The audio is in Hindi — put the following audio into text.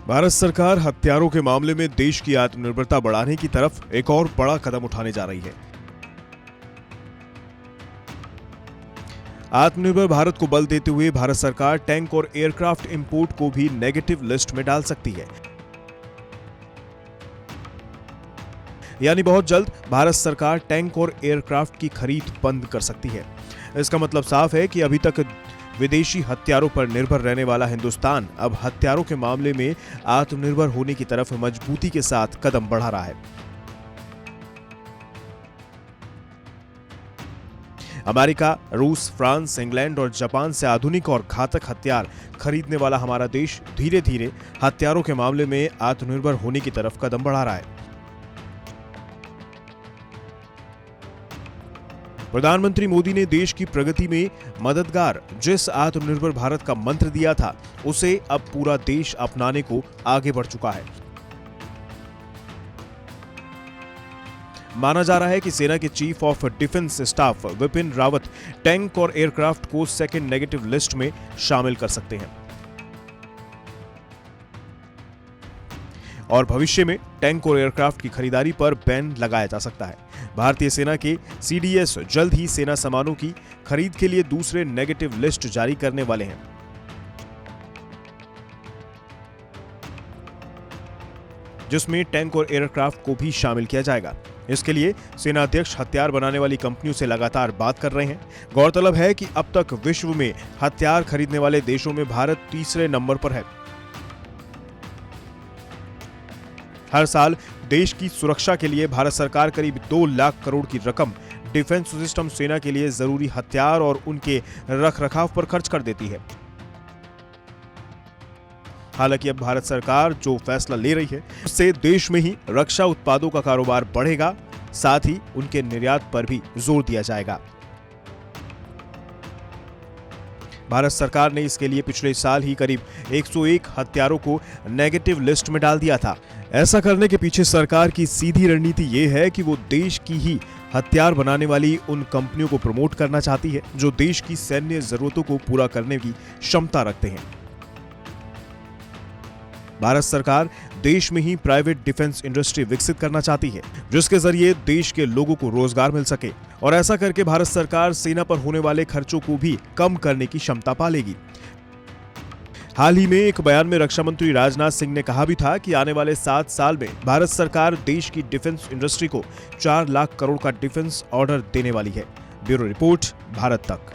भारत सरकार हथियारों के मामले में देश की आत्मनिर्भरता बढ़ाने की तरफ एक और बड़ा कदम उठाने जा रही है। आत्मनिर्भर भारत को बल देते हुए भारत सरकार टैंक और एयरक्राफ्ट इंपोर्ट को भी नेगेटिव लिस्ट में डाल सकती है। यानी बहुत जल्द भारत सरकार टैंक और एयरक्राफ्ट की खरीद बंद कर सकती है। इसका मतलब साफ है कि अभी तक विदेशी हथियारों पर निर्भर रहने वाला हिंदुस्तान अब हथियारों के मामले में आत्मनिर्भर होने की तरफ मजबूती के साथ कदम बढ़ा रहा है। अमेरिका, रूस, फ्रांस, इंग्लैंड और जापान से आधुनिक और घातक हथियार खरीदने वाला हमारा देश धीरे धीरे हथियारों के मामले में आत्मनिर्भर होने की तरफ कदम बढ़ा रहा है। प्रधानमंत्री मोदी ने देश की प्रगति में मददगार जिस आत्मनिर्भर भारत का मंत्र दिया था, उसे अब पूरा देश अपनाने को आगे बढ़ चुका है। माना जा रहा है कि सेना के chief of defence staff Vipin Rawat tank और एयरक्राफ्ट को सेकंड नेगेटिव लिस्ट में शामिल कर सकते हैं और भविष्य में टैंक और एयरक्राफ्ट की खरीदारी पर बैन लगाया जा सकता है। भारतीय सेना के सीडीएस जल्द ही सेना सामानों की खरीद के लिए दूसरे नेगेटिव लिस्ट जारी करने वाले हैं, जिसमें टैंक और एयरक्राफ्ट को भी शामिल किया जाएगा। इसके लिए सेना अध्यक्ष हथियार बनाने वाली कंपनियों से लगातार बात कर रहे हैं। गौरतलब है कि अब तक विश्व में हथियार खरीदने वाले देशों में भारत तीसरे नंबर पर है। हर साल देश की सुरक्षा के लिए भारत सरकार करीब 2 लाख करोड़ की रकम डिफेंस सिस्टम सेना के लिए जरूरी हथियार और उनके रखरखाव पर खर्च कर देती है। हालांकि अब भारत सरकार जो फैसला ले रही है, उससे देश में ही रक्षा उत्पादों का कारोबार बढ़ेगा, साथ ही उनके निर्यात पर भी जोर दिया जाएगा। भारत सरकार ने इसके लिए पिछले साल ही करीब 101 हथियारों को नेगेटिव लिस्ट में डाल दिया था। ऐसा करने के पीछे सरकार की सीधी रणनीति ये है कि वो देश की ही हथियार बनाने वाली उन कंपनियों को प्रमोट करना चाहती है जो देश की सैन्य जरूरतों को पूरा करने की क्षमता रखते हैं। भारत सरकार देश में ही प्राइवेट डिफेंस इंडस्ट्री विकसित करना चाहती है, जिसके जरिए देश के लोगों को रोजगार मिल सके और ऐसा करके भारत सरकार सेना पर होने वाले खर्चों को भी कम करने की क्षमता पालेगी। हाल ही में एक बयान में रक्षा मंत्री राजनाथ सिंह ने कहा भी था कि आने वाले 7 साल में भारत सरकार देश की डिफेंस इंडस्ट्री को 4 लाख करोड़ का डिफेंस ऑर्डर देने वाली है। ब्यूरो रिपोर्ट, भारत तक।